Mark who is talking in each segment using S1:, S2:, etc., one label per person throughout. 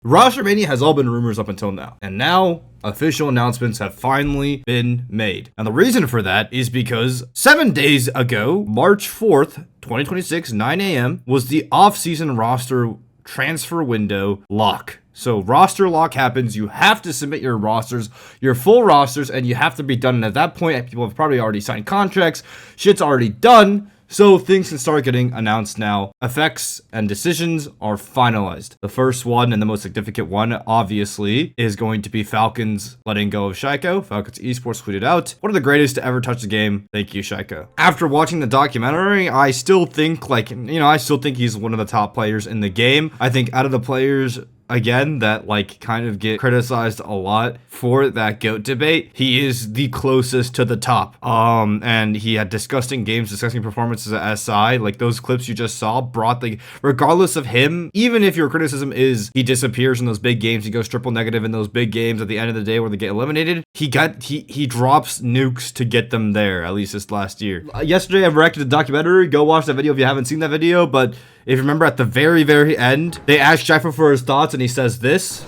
S1: Roster mania has all been rumors up until now, and now official announcements have finally been made. And the reason for that is because 7 days ago, March 4th, 2026, 9 a.m., was the off-season roster transfer window lock. So roster lock happens, you have to submit your rosters, your full rosters, and you have to be done. And at that point, people have probably already signed contracts, shit's already done, so things can start getting announced now. Effects and decisions are finalized. The first one and the most significant one, obviously, is going to be Falcons letting go of Shaiiko. Falcons esports tweeted out, "One of the greatest to ever touch the game. Thank you, Shaiiko." After watching the documentary, I still think, I still think he's one of the top players in the game. I think out of the players, again, that kind of get criticized a lot for that GOAT debate, he is the closest to the top. And he had disgusting games, disgusting performances at SI. Like those clips you just saw brought regardless of him, even if your criticism is he disappears in those big games, he goes triple negative in those big games at the end of the day where they get eliminated, he drops nukes to get them there, at least this last year. Yesterday I reacted to the documentary. Go watch that video if you haven't seen that video, but if you remember at the very, very end, they asked Shaiiko for his thoughts and he says this.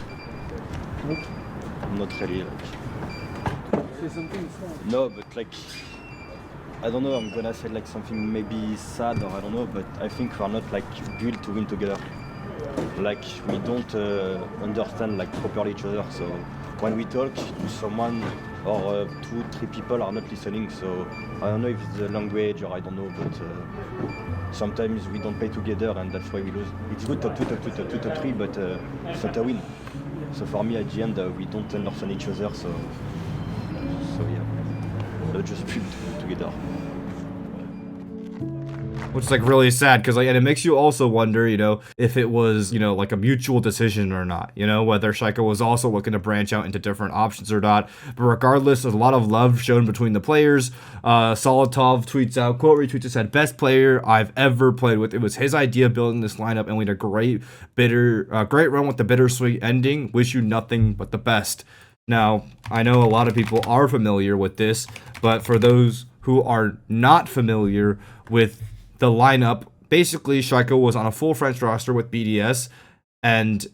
S2: I'm not really
S3: Say something sad.
S2: No, but I don't know, I'm gonna say something maybe sad or I don't know, but I think we are not built to win together. We don't understand properly each other, so when we talk to someone or 2-3 people are not listening, so I don't know if it's the language or I don't know, but sometimes we don't play together and that's why we lose. It's good top 2, top 3, but it's not a win. So for me at the end we don't understand each other, so yeah, just build together.
S1: Which is really sad because and it makes you also wonder, if it was, a mutual decision or not, whether Shaiiko was also looking to branch out into different options or not. But regardless, there's a lot of love shown between the players. Solotov tweets out, quote retweets, said, "Best player I've ever played with. It was his idea building this lineup and we had a great run with the bittersweet ending. Wish you nothing but the best." Now, I know a lot of people are familiar with this, but for those who are not familiar with the lineup, basically Shaiiko was on a full French roster with BDS, and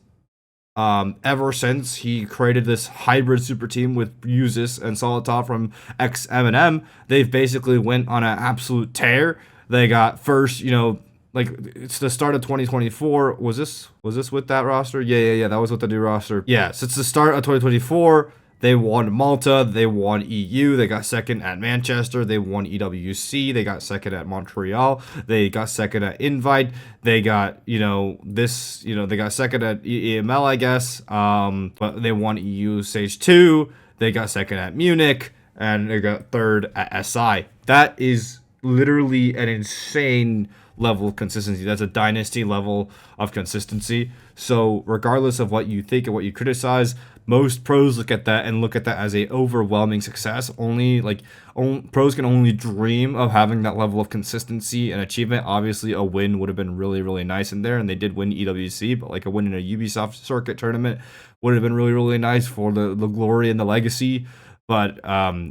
S1: ever since he created this hybrid super team with Uzis and Solotov from XM&M, they've basically went on an absolute tear. They got first, it's the start of 2024. Was this with that roster? Yeah, that was with the new roster. Yeah, since the start of 2024, they won Malta, they won EU, they got second at Manchester, they won EWC, they got second at Montreal, they got second at Invite, they got, they got second at EML, I guess, but they won EU Stage 2, they got second at Munich, and they got third at SI. That is literally an insane level of consistency. That's a dynasty level of consistency. So regardless of what you think and what you criticize, most pros look at that as a overwhelming success. Pros can only dream of having that level of consistency and achievement. Obviously, a win would have been really, really nice in there, and they did win EWC, but a win in a Ubisoft circuit tournament would have been really, really nice for the glory and the legacy. But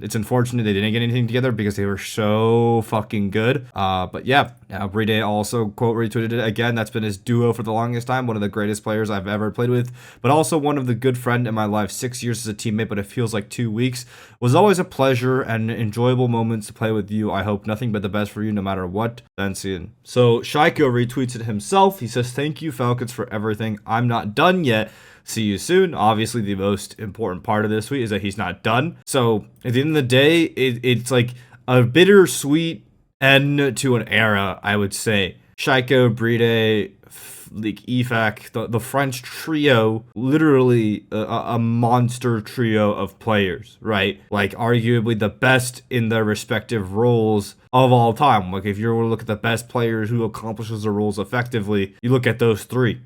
S1: it's unfortunate they didn't get anything together because they were so fucking good. But yeah, Bride also quote retweeted it again. That's been his duo for the longest time. One of the greatest players I've ever played with, but also one of the good friend in my life. 6 years as a teammate, but it feels like 2 weeks. Was always a pleasure and enjoyable moments to play with you. I hope nothing but the best for you no matter what. Dancing. So Shaiiko retweets it himself. He says, "Thank you, Falcons, for everything. I'm not done yet. See you soon." Obviously, the most important part of this tweet is that he's not done. So at the end of the day, it's a bittersweet end to an era, I would say. Shaiiko, Bride, EFAC, the French trio, literally a monster trio of players, right? Arguably the best in their respective roles of all time. If you were to look at the best players who accomplishes their roles effectively, you look at those three.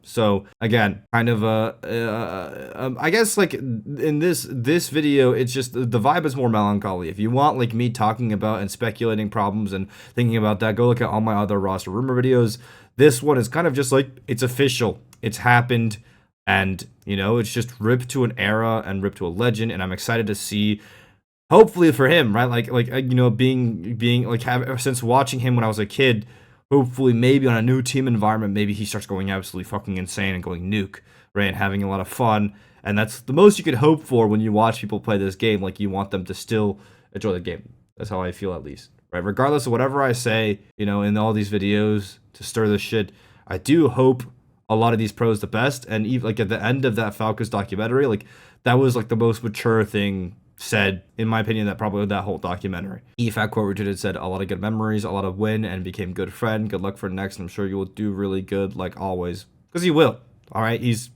S1: So again, kind of I guess in this video, it's just the vibe is more melancholy. If you want me talking about and speculating problems and thinking about that, go look at all my other roster rumor videos. This one is kind of just it's official, it's happened, and it's just ripped to an era and ripped to a legend, and I'm excited to see. Hopefully for him, right? Since watching him when I was a kid. Hopefully, maybe on a new team environment, maybe he starts going absolutely fucking insane and going nuke. right, and having a lot of fun. And that's the most you could hope for when you watch people play this game. Like, you want them to still enjoy the game. That's how I feel, at least, right? Regardless of whatever I say, you know, in all these videos to stir this shit, I do hope a lot of these pros the best. And even like at the end of that Falcons documentary, like that was like the most mature thing said, in my opinion, that probably that whole documentary. EFAT quote retweeted said, "A lot of good memories, a lot of win, and became good friend. Good luck for next. I'm sure you will do really good, like always." Because he will. All right, he's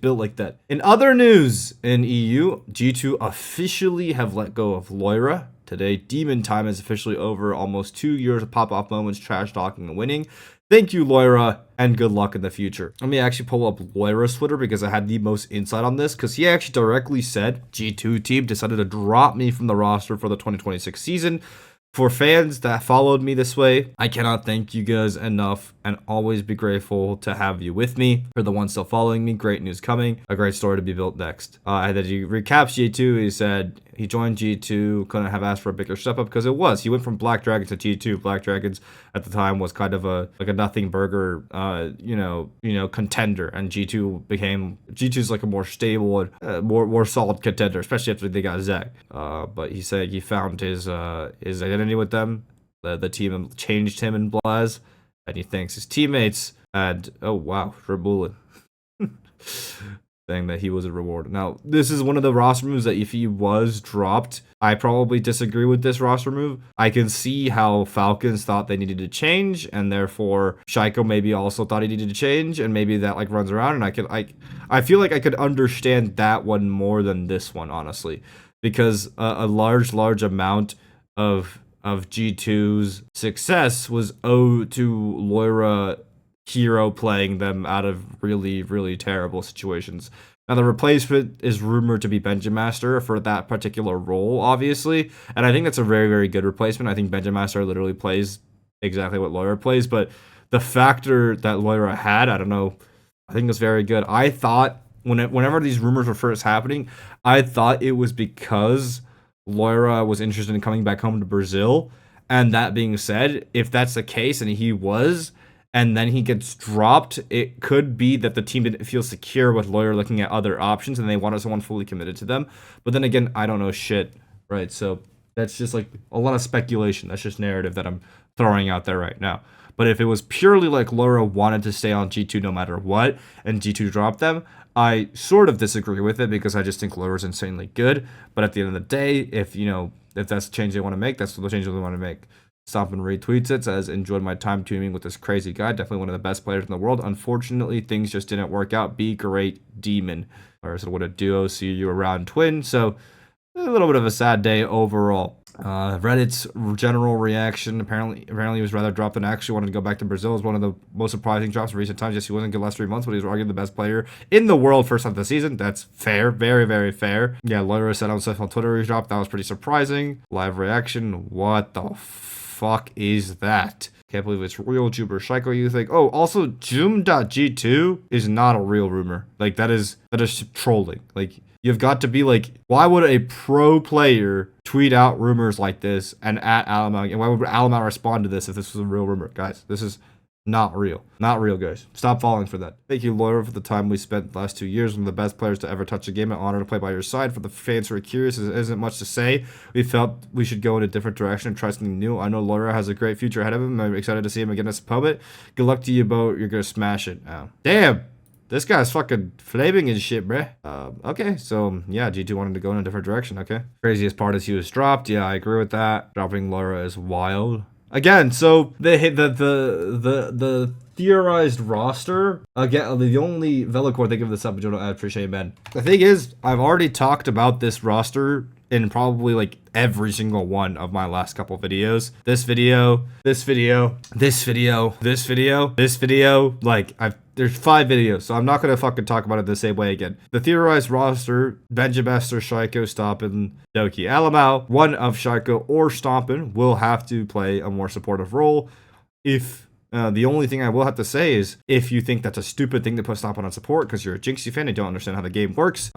S1: built like that. In other news, in EU, G2 officially have let go of Loira. Today, Demon time is officially over. Almost 2 years of pop-off moments, trash talking and winning. Thank you, Loira, and good luck in the future. Let me actually pull up Loira's Twitter because I had the most insight on this, because he actually directly said, G2 team decided to drop me from the roster for the 2026 season. For fans that followed me this way, I cannot thank you guys enough and always be grateful to have you with me. For the ones still following me, great news coming. A great story to be built next. And then he recaps G2. He said he joined G2, couldn't have asked for a bigger step up, because it was. He went from Black Dragons to G2. Black Dragons at the time was kind of a nothing burger, contender, and G2's like a more stable, more solid contender, especially after they got Zach. But he said he found his identity with them. The team changed him in Blaz, and he thanks his teammates. And oh wow, Rabulin saying that he was a reward. Now, this is one of the roster moves that if he was dropped, I probably disagree with this roster move. I can see how Falcons thought they needed to change, and therefore Shaiiko maybe also thought he needed to change, and maybe that like runs around, and I feel like I could understand that one more than this one, honestly, because a large amount of G2's success was owed to Loira hero playing them out of really, really terrible situations. Now, the replacement is rumored to be Benjamin Master for that particular role, obviously, and I think that's a very, very good replacement. I think Benjamin Master literally plays exactly what Loira plays, but the factor that Loira had, I don't know, I think it was very good. I thought whenever these rumors were first happening, I thought it was because Loira was interested in coming back home to Brazil. And that being said, if that's the case, and he was, and then he gets dropped, it could be that the team didn't feel secure with Loira looking at other options, and they wanted someone fully committed to them. But then again, I don't know shit, right? So that's just like a lot of speculation. That's just narrative that I'm throwing out there right now. But if it was purely like Loira wanted to stay on G2 no matter what, and G2 dropped them, I sort of disagree with it, because I just think Loira's insanely good. But at the end of the day, if that's the change they want to make, that's the change they want to make. Stompin retweets it, says, "Enjoyed my time teaming with this crazy guy. Definitely one of the best players in the world. Unfortunately, things just didn't work out. Be great, Demon." Or said, "What a duo. See you around, twin." So a little bit of a sad day overall. Reddit's general reaction, apparently he was rather dropped than actually wanted to go back to Brazil. Is one of the most surprising drops in recent times. Yes, he wasn't good last 3 months, but he was arguably the best player in the world first half of the season. That's fair, very, very fair. Yeah, Loira said on Twitter he dropped. That was pretty surprising. Live reaction, what the fuck is that? Can't believe it's real. Juber Shaiiko, you think? Oh, also Jum.G2 is not a real rumor. Like that is trolling. Like, you've got to be like, why would a pro player tweet out rumors like this and at Alamau? And why would Alamau respond to this if this was a real rumor? Guys, this is not real. Not real, guys. Stop falling for that. Thank you, Loira, for the time we spent the last 2 years. One of the best players to ever touch a game. An honor to play by your side. For the fans who are curious, there isn't much to say. We felt we should go in a different direction and try something new. I know Loira has a great future ahead of him. I'm excited to see him again as a poet. Good luck to you both. You're going to smash it. Oh. Damn. This guy's fucking flaming and shit, bruh. Okay, so yeah, G2 wanted to go in a different direction, okay. Craziest part is he was dropped. Yeah, I agree with that. Dropping Loira is wild. Again, so the theorized roster, again, the only Velocore, they give this up, I appreciate it, man. The thing is, I've already talked about this roster in probably like every single one of my last couple videos. This video, like there's 5 videos, so I'm not gonna fucking talk about it the same way again. The theorized roster: Benjamin, Shaiiko, Stompin, Doki, Alamau. One of Shaiiko or Stompin will have to play a more supportive role. If the only thing I will have to say is, if you think that's a stupid thing to put Stompin on support because you're a Jinxie fan and don't understand how the game works,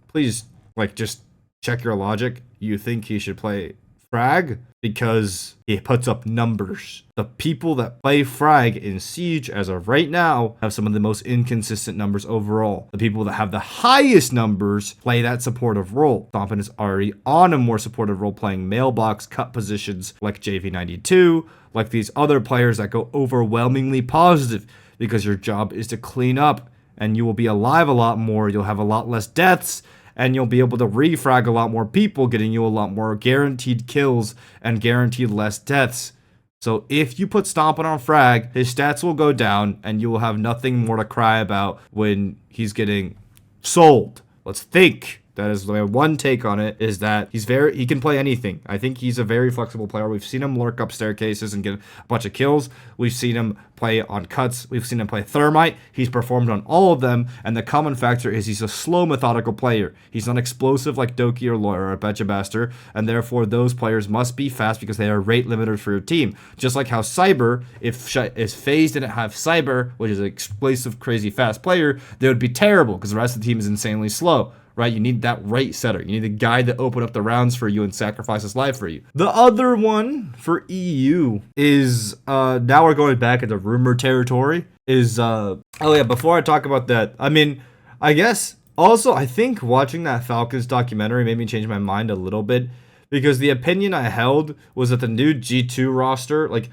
S1: please like just check your logic. You think he should play frag because he puts up numbers. The people that play frag in Siege as of right now have some of the most inconsistent numbers overall. The people that have the highest numbers play that supportive role. Stompin is already on a more supportive role, playing mailbox cut positions like JV92, like these other players that go overwhelmingly positive, because your job is to clean up and you will be alive a lot more. You'll have a lot less deaths, and you'll be able to refrag a lot more people, getting you a lot more guaranteed kills and guaranteed less deaths. So if you put Stompin on frag, his stats will go down and you will have nothing more to cry about when he's getting sold. Let's think. That is my one take on it, is that he can play anything. I think he's a very flexible player. We've seen him lurk up staircases and get a bunch of kills. We've seen him play on cuts. We've seen him play thermite. He's performed on all of them, and the common factor is he's a slow, methodical player. He's not explosive like Doki or Loira or Betchabaster, and therefore those players must be fast because they are rate limiters for your team. Just like how Cyber, if FaZe didn't have Cyber, which is an explosive, crazy fast player, they would be terrible because the rest of the team is insanely slow. Right? You need that rate setter. You need the guy that open up the rounds for you and sacrifice his life for you. The other one for EU is, now we're going back into rumor territory, is, oh yeah, before I talk about that, I mean, I guess, also, I think watching that Falcons documentary made me change my mind a little bit, because the opinion I held was that the new G2 roster, like,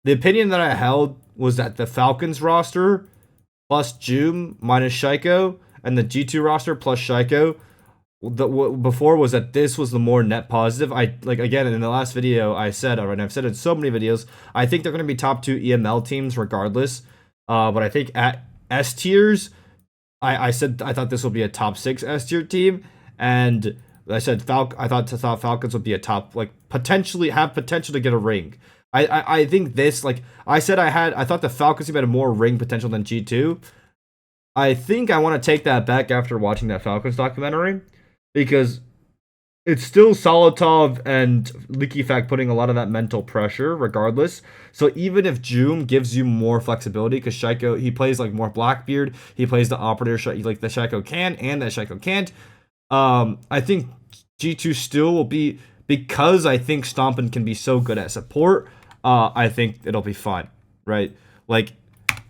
S1: the opinion that I held was that the Falcons roster plus Joom minus Shaiiko, and the G2 roster plus Shaiiko, before was that this was the more net positive. Again, in the last video I said, and I've said it in so many videos, I think they're going to be top 2 EML teams regardless. But I think at S tiers, I said I thought this will be a top 6 S tier team, and I said I thought Falcons would be a top, like, potential to get a ring. I think this, like I said, I thought the Falcons had a more ring potential than G2. I think I want to take that back after watching that Falcons documentary, because it's still Solotov and Leaky Fact putting a lot of that mental pressure regardless. So even if Joom gives you more flexibility, because Shaiiko, he plays like more Blackbeard, he plays the operator like the Shaiiko can and that Shaiiko can't. I think G2 still will be, because I think Stompin can be so good at support, I think it'll be fine, right? Like,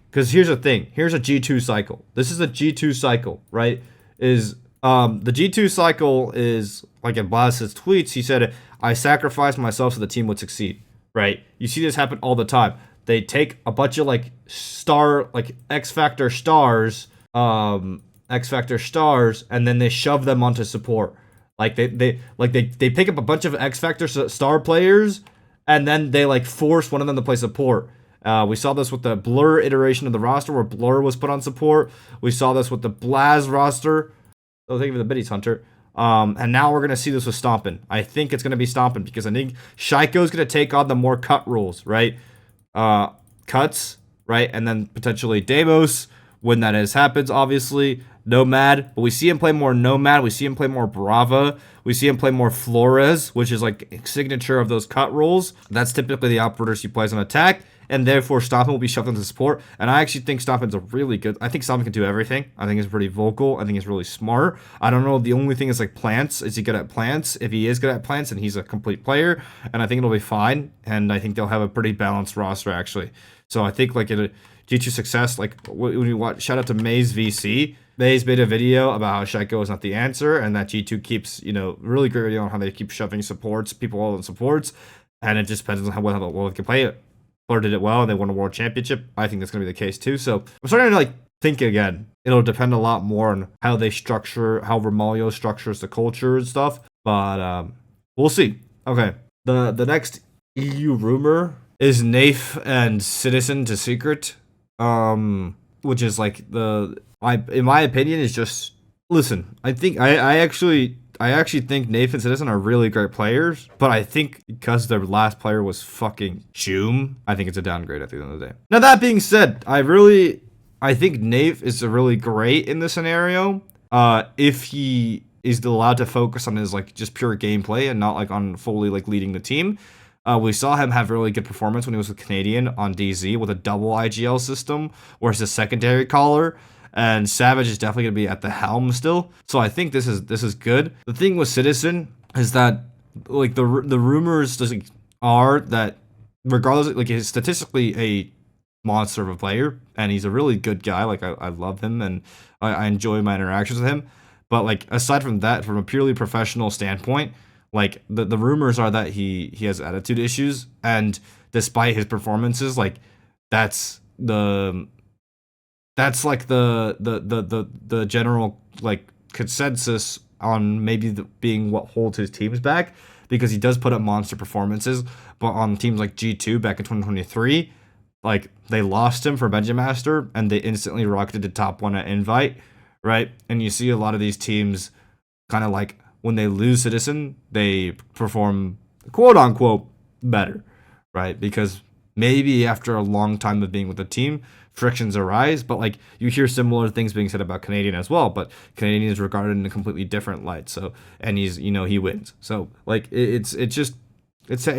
S1: because here's the thing. Here's a G2 cycle. This is a G2 cycle, right? The G2 cycle is, like in Blas's tweets, he said, I sacrificed myself so the team would succeed, right? You see this happen all the time. They take a bunch of like X Factor stars, and then they shove them onto support. Like they pick up a bunch of X Factor star players, and then they like force one of them to play support. We saw this with the Blur iteration of the roster where Blur was put on support. We saw this with the Blaz roster. Oh, thank you for the biddies, Hunter. And now we're going to see this with Stompin. I think it's going to be Stompin because I think Shaiko's going to take on the more cut rules, right? Cuts, right? And then potentially Deimos when that happens, obviously. Nomad, but we see him play more Nomad. We see him play more Brava. We see him play more Flores, which is like signature of those cut rules. That's typically the operators he plays on attack, and therefore Stompin will be shoved into support. And I actually think Stompin's a really good. I think Stompin can do everything. I think he's pretty vocal. I think he's really smart. I don't know. The only thing is like plants. Is he good at plants? If he is good at plants, then he's a complete player, and I think it'll be fine. And I think they'll have a pretty balanced roster actually. So I think like in a G2 success, like when you watch, shout out to Maze VC. Maze made a video about how Shaiiko is not the answer, and that G2 keeps, really great video on how they keep shoving people all in supports, and it just depends on how well they can play it. Blur did it well, and they won a world championship. I think that's going to be the case too. So I'm starting to think again. It'll depend a lot more on how they structure, how Romalio structures the culture and stuff. But we'll see. Okay, the next EU rumor is Nafe and CTZN to Secret, which is like in my opinion, is just, listen, I think I actually think Nafe and CTZN are really great players, but I think because their last player was fucking Joom, I think it's a downgrade at the end of the day. Now that being said, I think Nafe is really great in this scenario, if he is allowed to focus on his just pure gameplay and not on fully leading the team. We saw him have really good performance when he was with Canadian on DZ with a double IGL system, where he's a secondary caller. And Savage is definitely going to be at the helm still. So I think this is good. The thing with CTZN is that like the rumors just, like, are that regardless, like he's statistically a monster of a player, and he's a really good guy. Like I love him, and I enjoy my interactions with him. But like aside from that, from a purely professional standpoint, like the rumors are that he has attitude issues, and despite his performances, like that's the that's like the general like consensus on maybe being what holds his teams back, because he does put up monster performances, but on teams like G2 back in 2023, like they lost him for Benjamin Master and they instantly rocketed to top 1 at Invite, right? And you see a lot of these teams kind of like when they lose Citizen, they perform quote unquote better, right? Because maybe after a long time of being with the team, frictions arise, but like you hear similar things being said about Canadian as well, but Canadian is regarded in a completely different light. So, and he's, he wins. So like it's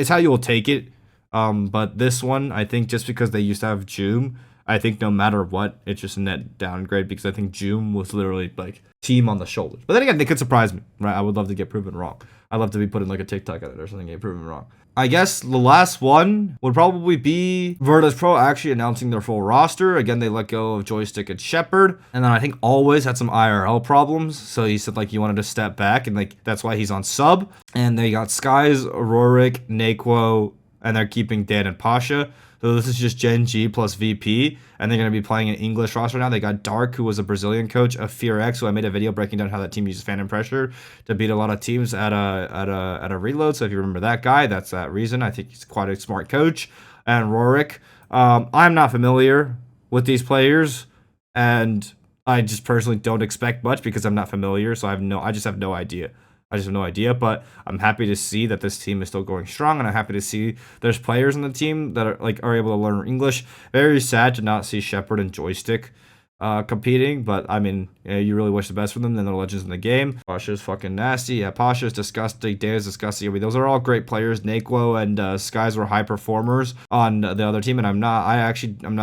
S1: how you will take it. But this one, I think just because they used to have Joom, I think no matter what, it's just a net downgrade, because I think Joom was literally like team on the shoulders. But then again, they could surprise me, right? I would love to get proven wrong. I'd love to be put in like a TikTok edit or something and get proven wrong. I guess the last one would probably be Virtus.pro actually announcing their full roster. Again, they let go of Joystick and Shepard. And then I think Always had some IRL problems. So he said like he wanted to step back, and like that's why he's on sub. And they got Skies, Rorik, Naquo, and they're keeping Dan and Pasha. So this is just Gen G plus VP, and they're going to be playing an English roster now. They got Dark, who was a Brazilian coach of Fear X, who I made a video breaking down how that team uses fan and pressure to beat a lot of teams at a reload. So if you remember that guy, that's that reason. I think he's quite a smart coach. And Rorik, I'm not familiar with these players, and I just personally don't expect much because I'm not familiar. So I just have no idea. But I'm happy to see that this team is still going strong, and I'm happy to see there's players on the team that are able to learn English. Very sad to not see Shepard and Joystick competing, but I mean, you really wish the best for them. Then they're legends in the game. Pasha's fucking nasty. Yeah, Pasha's disgusting. Dan's disgusting. I mean, those are all great players. Naquo and Skies were high performers on the other team, and I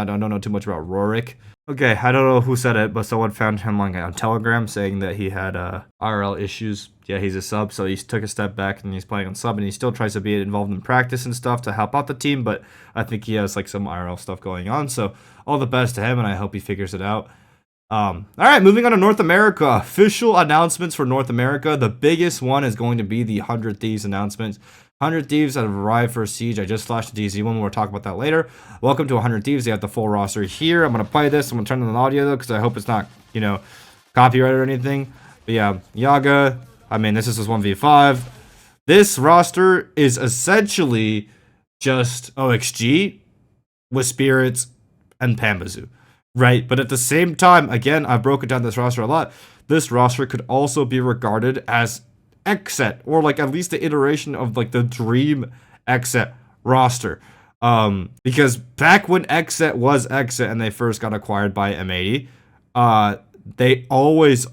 S1: don't know too much about Rorik. Okay, I don't know who said it, but someone found him on Telegram saying that he had IRL issues. Yeah, he's a sub, so he took a step back and he's playing on sub, and he still tries to be involved in practice and stuff to help out the team, but I think he has like some IRL stuff going on, so all the best to him, and I hope he figures it out. All right, moving on to North America. Official announcements for North America. The biggest one is going to be the 100 Thieves announcement. 100 Thieves that have arrived for Siege. I just flashed the DZ one. We'll talk about that later. Welcome to 100 Thieves. They have the full roster here. I'm going to play this. I'm going to turn on the audio, though, because I hope it's not, copyright or anything. But yeah, Yaga. I mean, this is just 1v5. This roster is essentially just OXG with Spirits and Pambazoo, right? But at the same time, again, I've broken down this roster a lot. This roster could also be regarded as Xset, or like at least the iteration of like the dream Xset roster. Because back when Xset was Xset and they first got acquired by M80, they always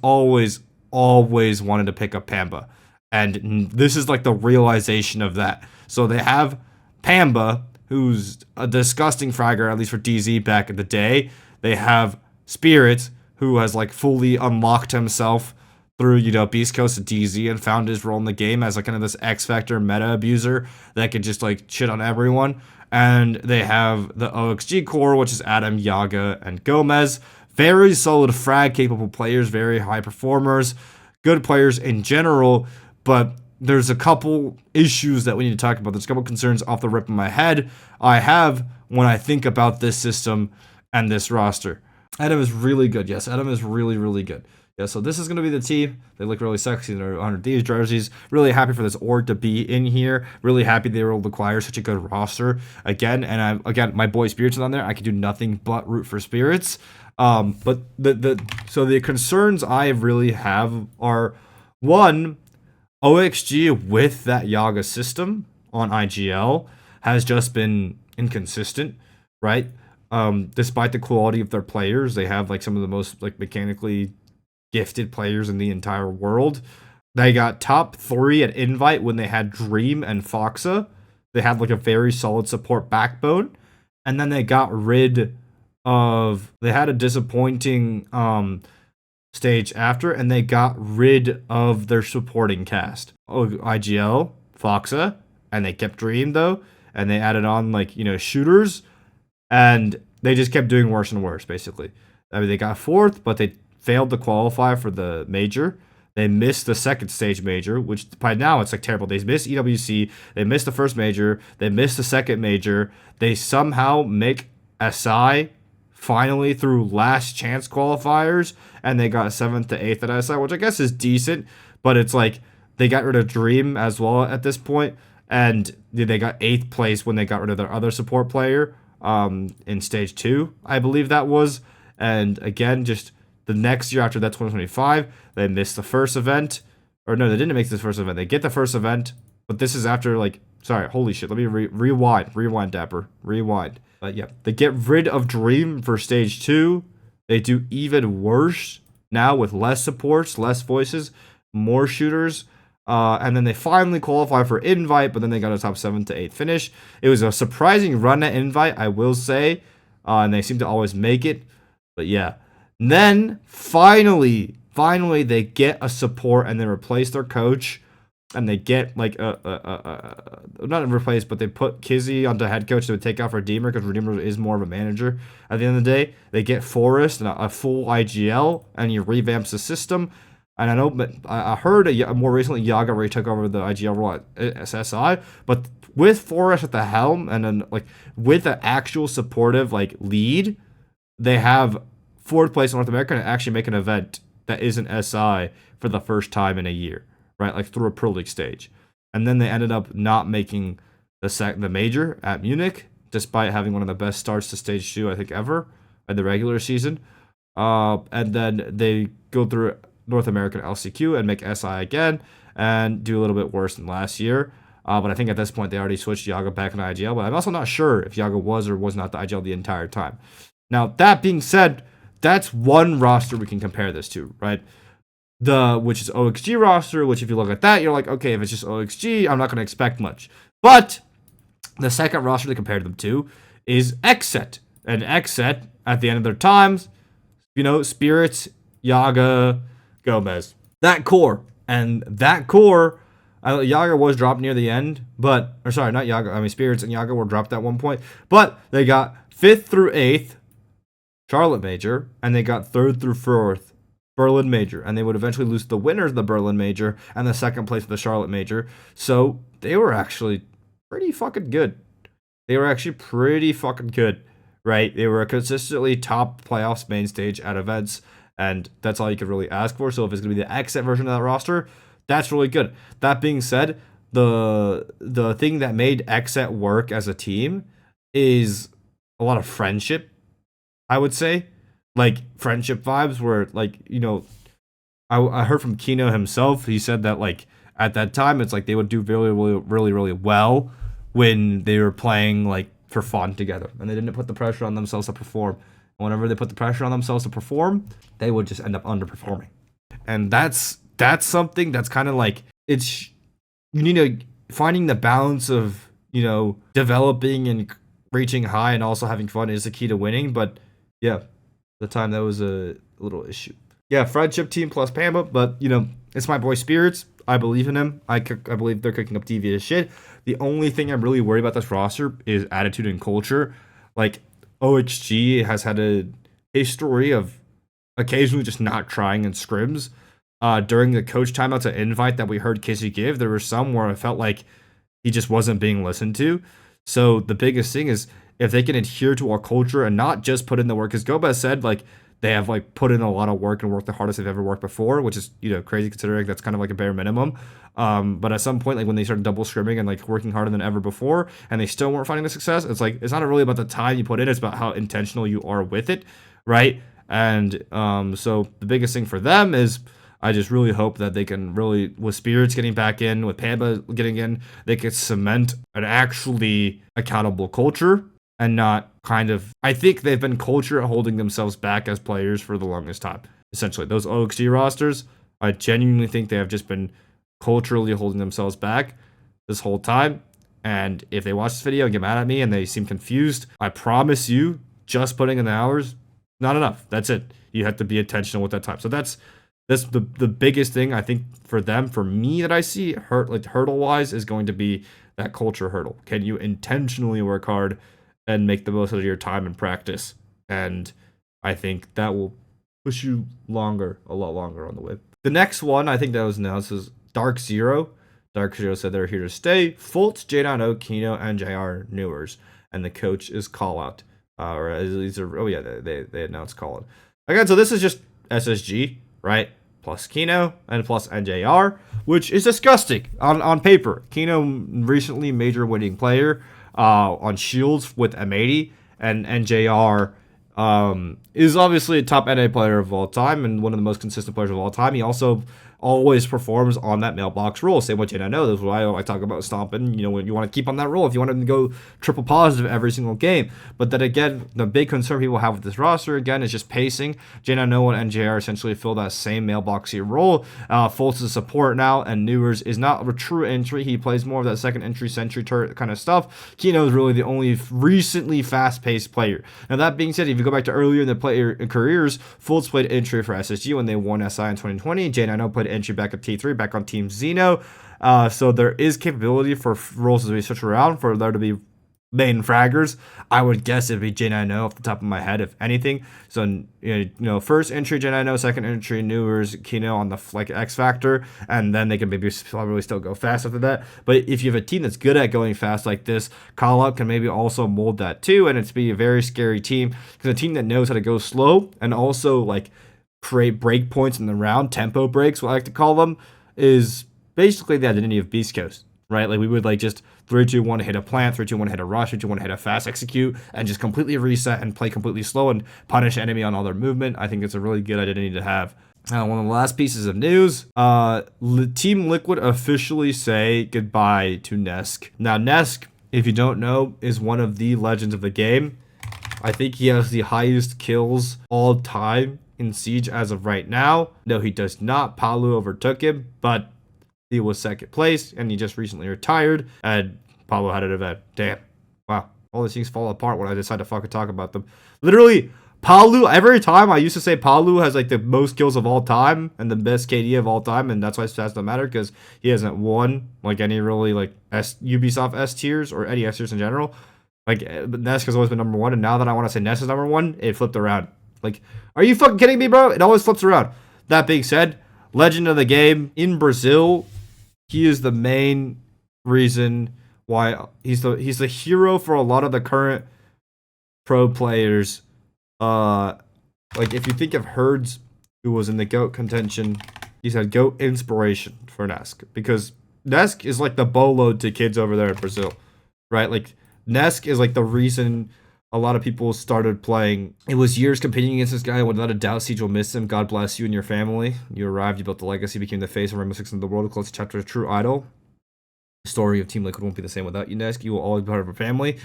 S1: wanted to pick up Pamba. And this is like the realization of that. So they have Pamba, who's a disgusting fragger, at least for DZ back in the day. They have Spirit, who has like fully unlocked himself through, Beast Coast to DZ and found his role in the game as like kind of this X Factor meta abuser that could just like shit on everyone. And they have the OXG core, which is Adam, Yaga, and Gomez. Very solid frag capable players, very high performers, good players in general, but there's a couple issues that we need to talk about. There's a couple concerns off the rip of my head I have when I think about this system and this roster. Adam is really good. Yes, Adam is really, really good. Yeah, so this is going to be the team. They look really sexy in their 100 Thieves jerseys. Really happy for this org to be in here. Really happy they were able to acquire such a good roster again. And my boy Spirits is on there. I could do nothing but root for Spirits. But the concerns I really have are, one, OXG with that Yaga system on IGL has just been inconsistent, right? Despite the quality of their players, they have like some of the most like mechanically gifted players in the entire world. They got top 3 at Invite when they had Dream and Foxa. They had like a very solid support backbone, and then they got rid of, they had a disappointing stage after, and they got rid of their supporting cast. IGL Foxa, and they kept Dream though, and they added on like, you know, shooters, and they just kept doing worse and worse basically. I mean, they got 4th, but they failed to qualify for the major. They missed the second stage major, which by now it's like terrible. They missed EWC, they missed the first major, they missed the second major. They somehow make SI finally through last chance qualifiers, and they got 7th to 8th at SI, which I guess is decent, but it's like they got rid of Dream as well at this point, and they got 8th place when they got rid of their other support player in stage 2, I believe that was. And again, just the next year after that, 2025, they missed the first event. Or no, they didn't make this first event. They get the first event, but this is after, like, sorry, holy shit. Let me rewind. Rewind, Dapper. Rewind. But yeah, they get rid of Dream for stage 2. They do even worse now with less supports, less voices, more shooters. And then they finally qualify for Invite, but then they got a top 7 to 8 finish. It was a surprising run at Invite, I will say. And they seem to always make it. But yeah. And then finally they get a support and they replace their coach, and they get like not replaced, but they put Kizzy onto head coach to take off Redeemer, because Redeemer is more of a manager at the end of the day. They get Forrest and a full IGL, and he revamps the system. And I know, but I heard more recently Yaga already took over the IGL role at SSI, but with Forrest at the helm, and then like with an actual supportive like lead, they have 4th place in North America and actually make an event that isn't SI for the first time in a year, right? Like through a Pro League stage. And then they ended up not making the major at Munich, despite having one of the best starts to stage 2, I think, ever in the regular season. And then they go through North American LCQ and make SI again and do a little bit worse than last year. But I think at this point they already switched Yaga back into IGL, but I'm also not sure if Yaga was or was not the IGL the entire time. Now, that being said, that's one roster we can compare this to, right? Which is OXG roster, which if you look at that, you're like, okay, if it's just OXG, I'm not going to expect much. But the second roster to compare them to is XSET. And XSET, at the end of their times, you know, Spirits, Yaga, Gomez. That core. And that core, Yaga was dropped near the end, but, or sorry, not Yaga, I mean Spirits and Yaga were dropped at one point, but they got 5th through 8th, Charlotte Major, and they got 3rd through 4th, Berlin Major, and they would eventually lose the winners of the Berlin Major and the 2nd place of the Charlotte Major. So they were actually pretty fucking good. They were actually pretty fucking good, right? They were a consistently top playoffs main stage at events, and that's all you could really ask for. So if it's going to be the XSET version of that roster, that's really good. That being said, the thing that made XSET work as a team is a lot of friendship, I would say. Like, friendship vibes where, like, you know, I heard from Kino himself. He said that, like, at that time, it's like they would do really well when they were playing, like, for fun together. And they didn't put the pressure on themselves to perform. And whenever they put the pressure on themselves to perform, they would just end up underperforming. And that's something that's kind of like, it's, you need to, finding the balance of, you know, developing and reaching high and also having fun is the key to winning. But yeah, the time that was a little issue. Yeah, friendship team plus Pamba, but you know, it's my boy Spirits. I believe in him. I believe they're cooking up devious shit. The only thing I'm really worried about this roster is attitude and culture. Like, OXG has had a history of occasionally just not trying in scrims. During the coach timeouts at Invite that we heard Kizzy give, there were some where I felt like he just wasn't being listened to. So the biggest thing is if they can adhere to our culture and not just put in the work, because Gomez said like they have like put in a lot of work and worked the hardest they've ever worked before, which is, you know, crazy considering that's kind of like a bare minimum. But at some point, like when they started double scrimming and like working harder than ever before, and they still weren't finding the success, it's like it's not really about the time you put in; it's about how intentional you are with it, right? And so the biggest thing for them is, I just really hope that they can really, with Spirits getting back in, with Pamba getting in, they can cement an actually accountable culture and not kind of, I think they've been culture holding themselves back as players for the longest time. Essentially, those OXG rosters, I genuinely think they have just been culturally holding themselves back this whole time. And if they watch this video and get mad at me and they seem confused, I promise you, just putting in the hours, not enough. That's it. You have to be intentional with that time. So that's the biggest thing I think for them, for me, that I see hurdle wise is going to be that culture hurdle. Can you intentionally work hard and make the most of your time in practice? And I think that will push you a lot longer on the way. The next one I think that was announced is DarkZero. DarkZero said they're here to stay. Fultz, J9O, Kino, and JR Newers. And the coach is Callout. They announced Callout. Again, so this is just SSG, right? Plus Kino and plus NJR, which is disgusting on paper. Kino recently major winning player on Shields with M80, and NJR is obviously a top NA player of all time and one of the most consistent players of all time. He also always performs on that mailbox role. Same with Jane. I know that's why I talk about stomping. You know, when you want to keep on that role, if you want him to go triple positive every single game. But then again, the big concern people have with this roster again is just pacing. Jane and NJR essentially fill that same mailboxy role. Fultz is support now, and Newers is not a true entry. He plays more of that second entry, sentry turret kind of stuff. Kino is really the only recently fast-paced player. Now that being said, if you go back to earlier in the player careers, Fultz played entry for SSG when they won SI in 2020. Jane I know played entry back at T3, back on Team Zeno. So there is capability for roles to be switched around, for there to be main fraggers. I would guess it'd be J9O off the top of my head, if anything. So, you know, first entry J9O, second entry Newers, Kino on the X Factor, and then they can maybe probably still go fast after that. But if you have a team that's good at going fast like this, Call Up can maybe also mold that too, and it's be a very scary team, because a team that knows how to go slow and also like create break points in the round, tempo breaks, what I like to call them, is basically the identity of Beast Coast, right? Like we would like just 3-2-1 hit a plant, 3-2-1 hit a rush, 3-2-1 hit a fast execute, and just completely reset and play completely slow and punish enemy on all their movement. I think it's a really good identity to have. One of the last pieces of news, Team Liquid officially say goodbye to Nesk. Now Nesk, if you don't know, is one of the legends of the game. I think he has the highest kills all time in Siege as of right now. No, he does not. Palu overtook him, but he was second place, and he just recently retired, and Palu had an event. Damn. Wow. All these things fall apart when I decide to fucking talk about them. Literally, Palu, every time I used to say Palu has like the most kills of all time and the best KD of all time, and that's why stats don't matter, because he hasn't won like any really like Ubisoft S tiers or any S tiers in general. Like, Nesk has always been number one, and now that I want to say Nesk is number one, it flipped around. Like, are you fucking kidding me, bro? It always flips around. That being said, legend of the game in Brazil, he is the main reason why he's the hero for a lot of the current pro players. Like if you think of Herds, who was in the GOAT contention, he's had GOAT inspiration for Nesk, because Nesk is like the boatload to kids over there in Brazil, right? Like Nesk is like the reason a lot of people started playing. It was years competing against this guy, and without a doubt, Siege will miss him. God bless you and your family. You arrived, you built the legacy, became the face of Rainbow Six in the world, a close chapter of true idol. The story of Team Liquid won't be the same without you, Nesk. You will always be part of our family.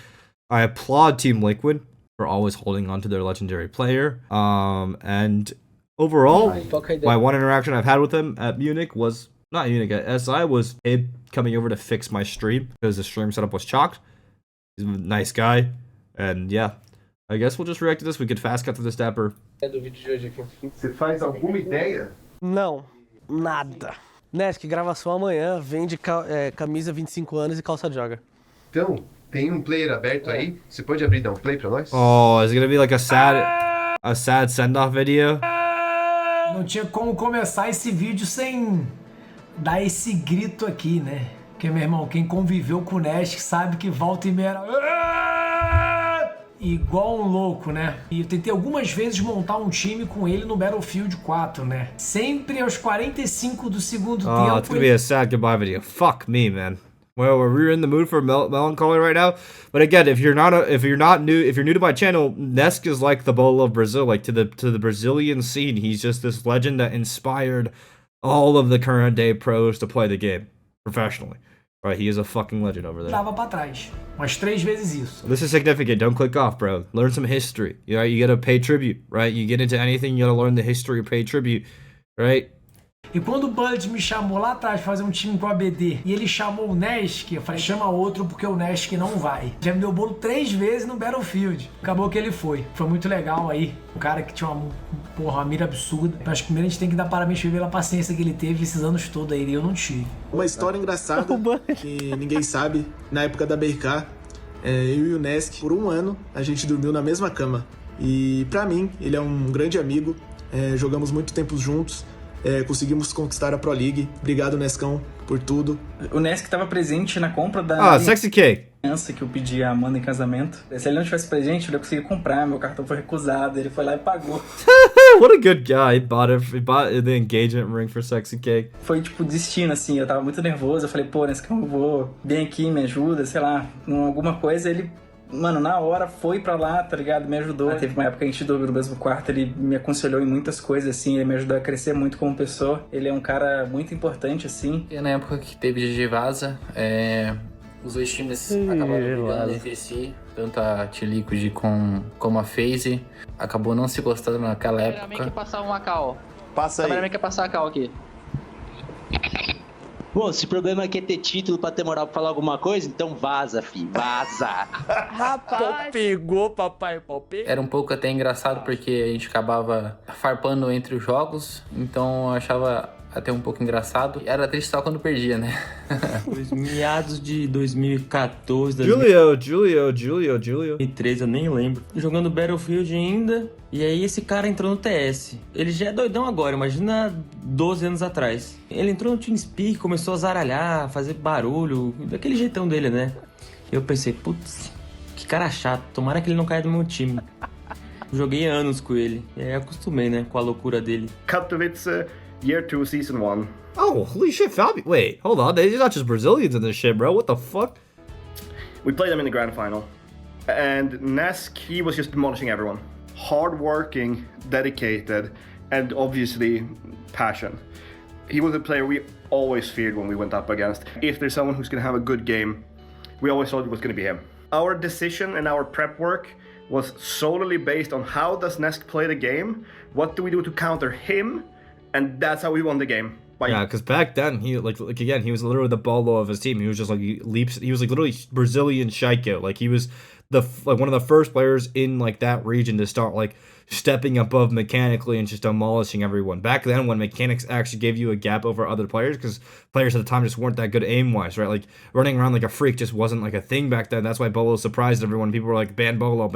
S1: I applaud Team Liquid for always holding on to their legendary player. And overall, my one interaction I've had with him at Munich was, not Munich, at SI, was Abe coming over to fix my stream, because the stream setup was chocked. He's a nice guy. And yeah, I guess we'll just react to this. We could fast cut to the stepper.
S4: Você faz alguma ideia?
S3: Não, nada. Nesk, gravação amanhã, vende camisa 25 anos e calça joga.
S4: Então, tem player aberto aí? Você pode abrir e dar play pra nós?
S1: Oh, is it gonna be like a sad send-off video?
S5: Não tinha como começar esse vídeo sem dar esse grito aqui, né? Porque, meu irmão, quem conviveu com o Nesk sabe que volta e meia era igual um louco, né? E eu tentei algumas vezes montar um time com ele no Battlefield 4, né? Sempre aos 45 do segundo tempo.
S1: Oh, it's gonna be a sad goodbye video. Fuck me, man. Well, we're in the mood for melancholy right now. But again, if you're new to my channel, Nesk is like the Bola of Brazil, like to the Brazilian scene. He's just this legend that inspired all of the current day pros to play the game professionally. Right, he is a fucking legend over there.
S5: Tava pra trás. Umas 3 vezes isso.
S1: This is significant. Don't click off, bro. Learn some history. You know, you gotta pay tribute, right? You get into anything, you gotta learn the history, pay tribute, right?
S5: E quando o Bud me chamou lá atrás pra fazer um time com a BD e ele chamou o Nesk, eu falei, chama outro porque o Nesk não vai. Já me deu bolo 3 vezes no Battlefield. Acabou que ele foi. Foi muito legal aí. Um cara que tinha uma mira absurda. Eu acho que primeiro a gente tem que dar parabéns pra ele pela paciência que ele teve esses anos todos aí. E eu não tive.
S6: Uma história engraçada que ninguém sabe. Na época da BRK, eu e o Nesk, por um ano, a gente dormiu na mesma cama. E pra mim, ele é um grande amigo. Jogamos muito tempo juntos. Conseguimos conquistar a Pro League. Obrigado, Neskão, por tudo.
S7: O Nesk estava presente na compra da...
S1: Ah, Sexy Cake.
S7: Criança que eu pedi a Amanda em casamento. Se ele não tivesse presente, eu não conseguia comprar. Meu cartão foi recusado. Ele foi lá e pagou.
S1: What a good guy. He bought the engagement ring for Sexy Cake.
S7: Foi tipo destino, assim. Eu tava muito nervoso. Eu falei, pô, Neskão, eu vou bem aqui, me ajuda, sei lá, alguma coisa. Ele... Mano, na hora foi pra lá, tá ligado? Me ajudou. Teve uma época que a gente dormiu no mesmo quarto, ele me aconselhou em muitas coisas, assim, ele me ajudou a crescer muito como pessoa. Ele é um cara muito importante, assim.
S8: E na época que teve GG Vaza, os dois times acabaram brigando entre si, tanto a T-Liquid como a FaZe. Acabou não se gostando naquela época.
S9: O cameraman quer passar uma cal.
S10: Passa aí.
S9: O cameraman quer passar a cal aqui. Bom, se o problema aqui é ter título pra ter moral pra falar alguma coisa, então vaza, fi, vaza.
S3: Rapaz. Pegou, papai, pau pegou.
S8: Era um pouco até engraçado porque a gente acabava farpando entre os jogos, então eu achava até um pouco engraçado. Era triste só quando perdia, né?
S10: Meados de 2014,
S1: Julio.
S10: 2013, eu nem lembro. Jogando Battlefield ainda, e aí esse cara entrou no TS. Ele já é doidão agora, imagina 12 anos atrás. Ele entrou no TeamSpeak, começou a zaralhar, fazer barulho, daquele jeitão dele, né? Eu pensei, putz, que cara chato, tomara que ele não caia do meu time. Joguei anos com ele, e aí acostumei, né, com a loucura dele.
S11: Katowice, Year 2, Season 1.
S1: Oh, holy shit, Fabi. Wait, hold on. They're not just Brazilians in this shit, bro. What the fuck?
S11: We played them in the grand final. And Nesk, he was just demolishing everyone. Hardworking, dedicated, and obviously passion. He was a player we always feared when we went up against. If there's someone who's going to have a good game, we always thought it was going to be him. Our decision and our prep work was solely based on how does Nesk play the game, what do we do to counter him, and that's how we won the game.
S1: Yeah, because back then he like again he was literally the bolo of his team. He was just like leaps. He was like literally Brazilian Shaiiko. Like he was one of the first players in like that region to start like stepping above mechanically and just demolishing everyone. Back then, when mechanics actually gave you a gap over other players, because players at the time just weren't that good aim wise, right? Like running around like a freak just wasn't like a thing back then. That's why Bolo surprised everyone. People were like ban Bolo,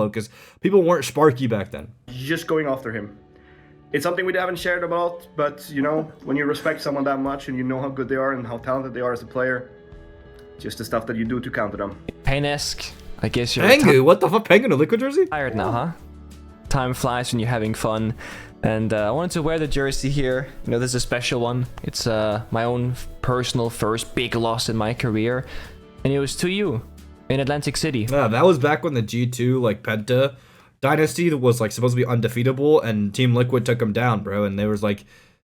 S1: because people weren't sparky back then.
S11: Just going after him. It's something we haven't shared about, but you know, when you respect someone that much and you know how good they are and how talented they are as a player, just the stuff that you do to counter them.
S12: Hey Nesk, I guess you're
S1: Pengu, what the fuck? Pengu in a liquid jersey?
S12: tired now, huh? Time flies when you're having fun. And I wanted to wear the jersey here. You know, this is a special one. It's my own personal first big loss in my career. And it was to you in Atlantic City.
S1: Yeah, that was back when the G2 like Penta Dynasty was like supposed to be undefeatable, and Team Liquid took them down, bro. And they was like,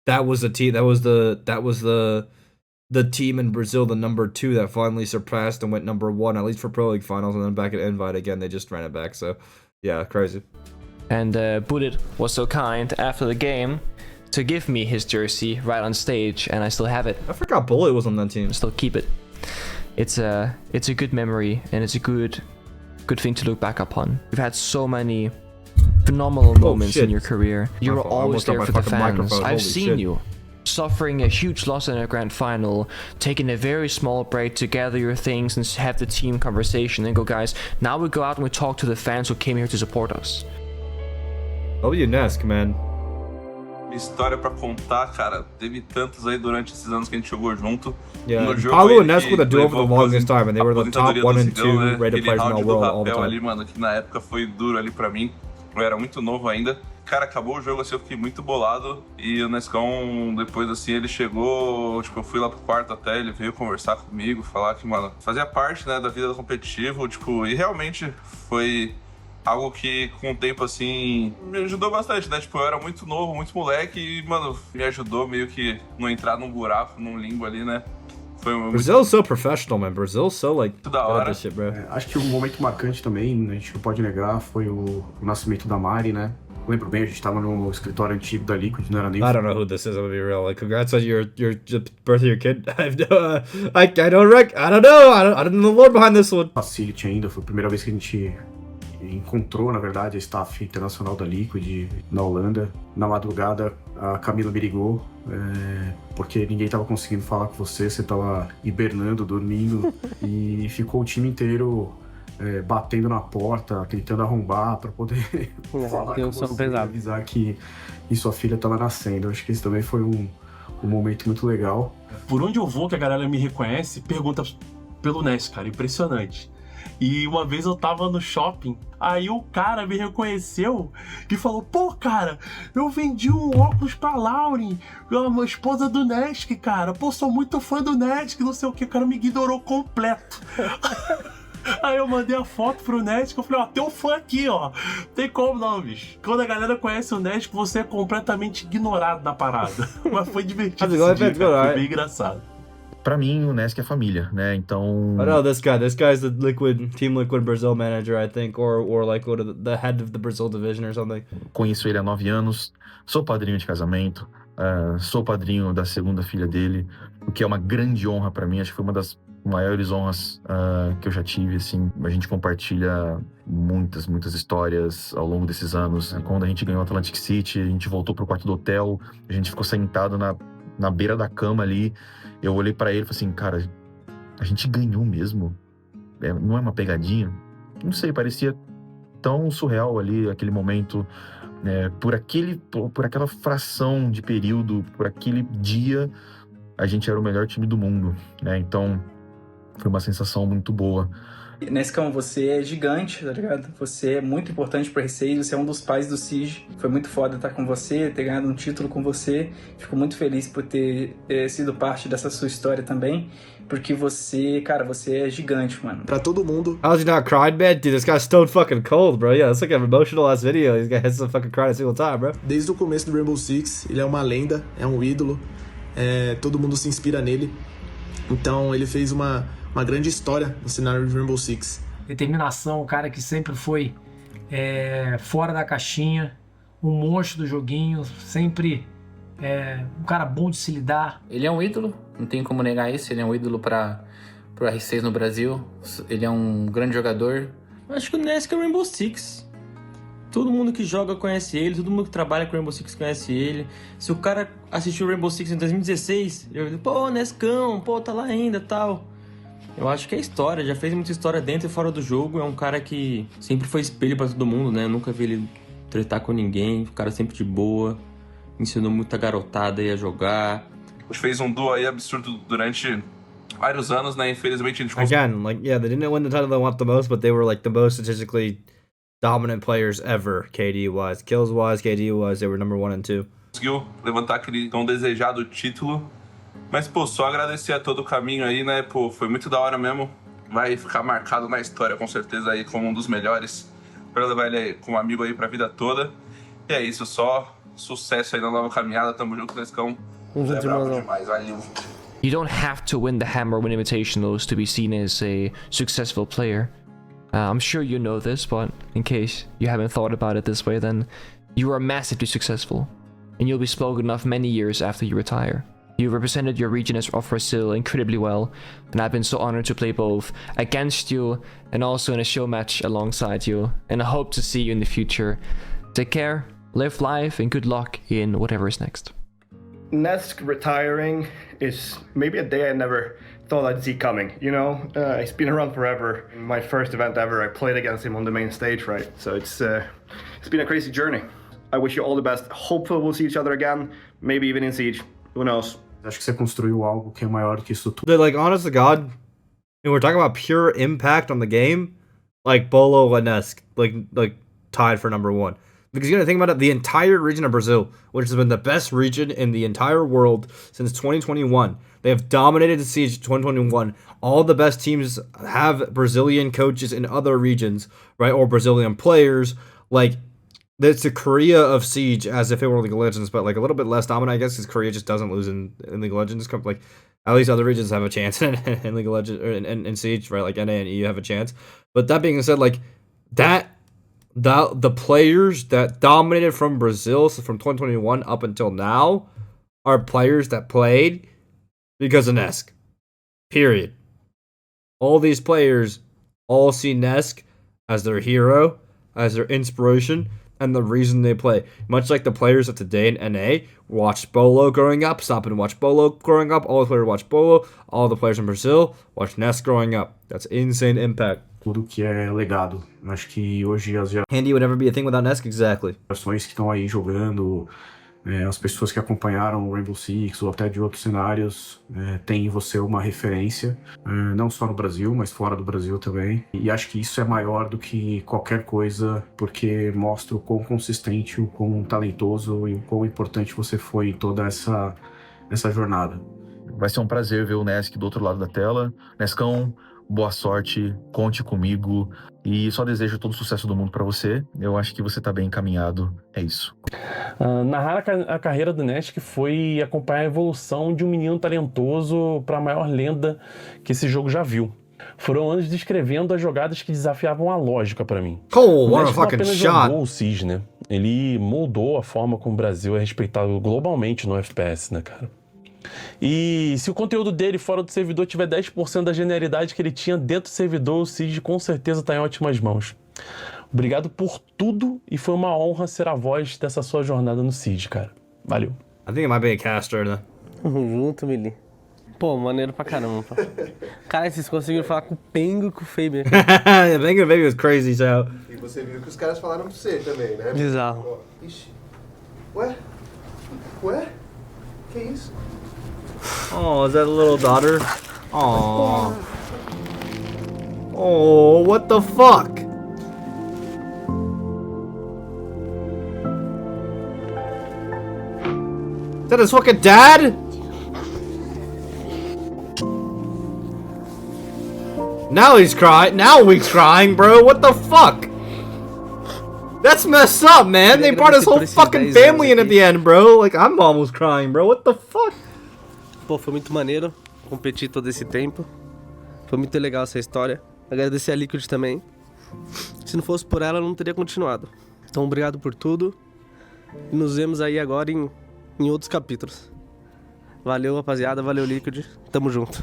S1: that was the team. That was the team in Brazil, the number 2 that finally surpassed and went number 1 at least for Pro League finals, and then back at Invite again, they just ran it back. So, yeah, crazy.
S12: And Budit was so kind after the game to give me his jersey right on stage, and I still have it.
S1: I forgot Bullet was on that team.
S12: Still keep it. It's a good memory, and it's a good thing to look back upon. You've had so many phenomenal moments in your career. You were always there for the fans. I've seen you suffering a huge loss in a grand final, taking a very small break to gather your things and have the team conversation and go, guys, now we go out and we talk to the fans who came here to support us.
S1: W Nesk, man.
S13: História pra contar, cara. Teve tantos aí durante esses anos que a gente jogou junto.
S1: Yeah,
S13: no jogo
S1: Paulo and Nesk were the duo for the longest time, and they were the top 1 and 2 rated players in the world all the time.
S13: Ali, mano, que na época foi duro ali pra mim. Eu era muito novo ainda. Cara, acabou o jogo assim, eu fiquei muito bolado. E o Neskão, depois assim, ele chegou, tipo, eu fui lá pro quarto até, ele veio conversar comigo, falar que, mano, fazia parte, né, da vida do competitivo, tipo, e realmente foi algo que, com o tempo, assim, me ajudou bastante, né? Tipo, eu era muito novo, muito moleque e, mano, me ajudou meio que não entrar num buraco, num limbo ali, né? Foi
S1: Brazil's so professional, man. Brazil's so, like,
S13: da hora.
S1: Shit, bro.
S14: Acho que um momento marcante também, a gente não pode negar, foi o nascimento da Mari, né? lembro bem, a gente tava no escritório antigo da Liquid, não era nem...
S1: I don't know who this is, I'm gonna be real. Like, congrats on your birth of your kid. I have no, I don't know. I don't know the lore behind this one.
S14: Facility ainda, foi a primeira vez que a gente encontrou, na verdade, a staff internacional da Liquid na Holanda. Na madrugada, a Camila me ligou, porque ninguém tava conseguindo falar com você tava hibernando, dormindo, e ficou o time inteiro batendo na porta, tentando arrombar pra poder falar com você, avisar que sua filha tava nascendo. Acho que isso também foi um momento muito legal.
S15: Por onde eu vou, que a galera me reconhece, pergunta pelo Nesk, cara, impressionante. E uma vez eu tava no shopping, aí o cara me reconheceu e falou: pô, cara, eu vendi um óculos pra Lauren, a esposa do Nesk, cara. Pô, sou muito fã do Nesk, não sei o que. O cara me ignorou completo. Aí eu mandei a foto pro Nesk, eu falei: ó, tem um fã aqui, ó. Tem como não, bicho. Quando a galera conhece o Nesk, você é completamente ignorado da parada. Mas foi divertido esse dia, cara. Foi bem engraçado.
S16: Pra mim, o Nesk é família, né? Então...
S1: I know this guy. This guy's the Team Liquid Brazil manager, I think, or like the head of the Brazil division or something.
S16: Conheço ele há 9 anos, sou padrinho de casamento, sou padrinho da segunda filha dele, o que é uma grande honra pra mim. Acho que foi uma das maiores honras que eu já tive, assim. A gente compartilha muitas histórias ao longo desses anos. Quando a gente ganhou o Atlantic City, a gente voltou pro quarto do hotel, a gente ficou sentado na beira da cama ali. Eu olhei pra ele e falei assim: cara, a gente ganhou mesmo? Não é uma pegadinha? Não sei, parecia tão surreal ali, aquele momento, por aquela fração de período, por aquele dia, a gente era o melhor time do mundo, né? Então, foi uma sensação muito boa.
S7: Neskão, você é gigante, tá ligado? Você é muito importante pra R6, você é um dos pais do Siege. Foi muito foda estar com você, ter ganhado um título com você. Fico muito feliz por ter sido parte dessa sua história também. Porque você, cara, você é gigante, mano.
S6: Pra todo mundo.
S1: How's he not cried, man? Dude, this guy's stone fucking cold, bro. Yeah, it's like an emotional ass video. This guy hasn't fucking cried a single time, bro.
S6: Desde o começo do Rainbow Six, ele é uma lenda, é um ídolo. Todo mundo se inspira nele. Então, ele fez uma grande história no cenário de Rainbow Six.
S5: Determinação, um cara que sempre foi fora da caixinha, um monstro do joguinho, sempre um cara bom de se lidar.
S8: Ele é um ídolo, não tem como negar isso, ele é um ídolo pro R6 no Brasil, ele é um grande jogador.
S10: Eu acho que o Nesk é o Rainbow Six. Todo mundo que joga conhece ele, todo mundo que trabalha com Rainbow Six conhece ele. Se o cara assistiu Rainbow Six em 2016, ele vai dizer: pô, Neskão, pô, tá lá ainda e tal. Eu acho que é história, já fez muita história dentro e fora do jogo. É um cara que sempre foi espelho pra todo mundo, né? Eu nunca vi ele tretar com ninguém, um cara sempre de boa. Ensinou muita garotada aí a jogar.
S13: Fez um duo aí absurdo durante vários anos, né? Infelizmente a gente
S1: Again, like, yeah, they didn't win the title they want the most, but they were like the most statistically dominant players ever, KD-wise. Kills-wise, KD-wise, they were number 1 and 2.
S13: Conseguiu levantar aquele tão desejado título. Mas, pô, só agradecer a todo o caminho aí, né? Pô, foi muito da hora mesmo. Vai ficar marcado na história, com certeza, aí como um dos melhores. Pra levar ele como amigo aí pra vida toda. E é isso, só sucesso aí na nova caminhada. Tamo junto, Neskão. É bravo demais, valeu.
S12: You don't have to win the Hammer Win Invitationals to be seen as a successful player. I'm sure you know this, but in case you haven't thought about it this way, then you are massively successful. And you'll be spoken of many years after you retire. You represented your region of Brazil incredibly well, and I've been so honored to play both against you and also in a show match alongside you, and I hope to see you in the future. Take care, live life, and good luck in whatever is next.
S11: Nesk retiring is maybe a day I never thought I'd see coming, you know? He's been around forever. My first event ever, I played against him on the main stage, right? So it's been a crazy journey. I wish you all the best. Hopefully we'll see each other again, maybe even in Siege. Who knows?
S14: Acho que você construiu algo que é maior que isso tudo.
S1: Dude, like, honest to God, we're talking about pure impact on the game, like, Bolo and Nesk, like tied for number 1. Because you gotta think about it, the entire region of Brazil, which has been the best region in the entire world since 2021, they have dominated the Siege 2021. All the best teams have Brazilian coaches in other regions, right, or Brazilian players. Like, it's the Korea of Siege, as if it were League of Legends, but like a little bit less dominant, I guess, because Korea just doesn't lose in League of Legends. Like, at least other regions have a chance in League of Legends, or in Siege, right? Like, NA and EU have a chance. But that being said, like, that that the players that dominated from Brazil, so from 2021 up until now, are players that played because of Nesk. Period. All these players all see Nesk as their hero, as their inspiration, and the reason they play. Much like the players of today in NA watched Bolo growing up, stopped and watched Bolo growing up, all the players watched Bolo, all the players in Brazil watched Nesk growing up. That's insane impact.
S14: Tudo que é legado. Acho que hoje as
S1: Handy would never be a thing without Nesk, exactly.
S14: gerações que estão aí jogando, as pessoas que acompanharam o Rainbow Six ou até de outros cenários, tem em você uma referência, não só no Brasil, mas fora do Brasil também. E acho que isso é maior do que qualquer coisa, porque mostra o quão consistente, o quão talentoso e o quão importante você foi em toda essa jornada.
S16: Vai ser um prazer ver o Nesk do outro lado da tela. Neskão, boa sorte, conte comigo e só desejo todo o sucesso do mundo pra você. Eu acho que você tá bem encaminhado, é isso.
S15: Narrar a carreira do Nesk foi acompanhar a evolução de um menino talentoso para a maior lenda que esse jogo já viu. Foram anos descrevendo as jogadas que desafiavam a lógica para mim.
S1: Oh,
S15: o Nesk não apenas jogou o CIS, né? Ele moldou a forma como o Brasil é respeitado globalmente no FPS, né, cara? E se o conteúdo dele fora do servidor tiver 10% da genialidade que ele tinha dentro do servidor, o CID com certeza tá em ótimas mãos. Obrigado por tudo e foi uma honra ser a voz dessa sua jornada no CID, cara. Valeu.
S1: I think it might be a caster, né?
S3: Junto, Mili. Pô, maneiro pra caramba. Cara, vocês conseguiram falar com o Pengo e com o Faber.
S1: The Pengo Baby was crazy, so.
S4: E você viu que os caras falaram pra você também, né?
S3: Bizarro.
S4: Ixi. Ué? Que isso?
S1: Oh, is that a little daughter? Oh. Oh, what the fuck? Is that his fucking dad? Now he's crying. Now he's crying, bro. What the fuck? That's messed up, man. They brought his whole fucking family in at the end, bro. Like, I'm almost crying, bro. What the fuck?
S3: Pô, foi muito maneiro competir todo esse tempo. Foi muito legal essa história. Agradecer a Liquid também. Se não fosse por ela, eu não teria continuado. Então, obrigado por tudo. E nos vemos aí agora em outros capítulos. Valeu, rapaziada. Valeu, Liquid. Tamo junto.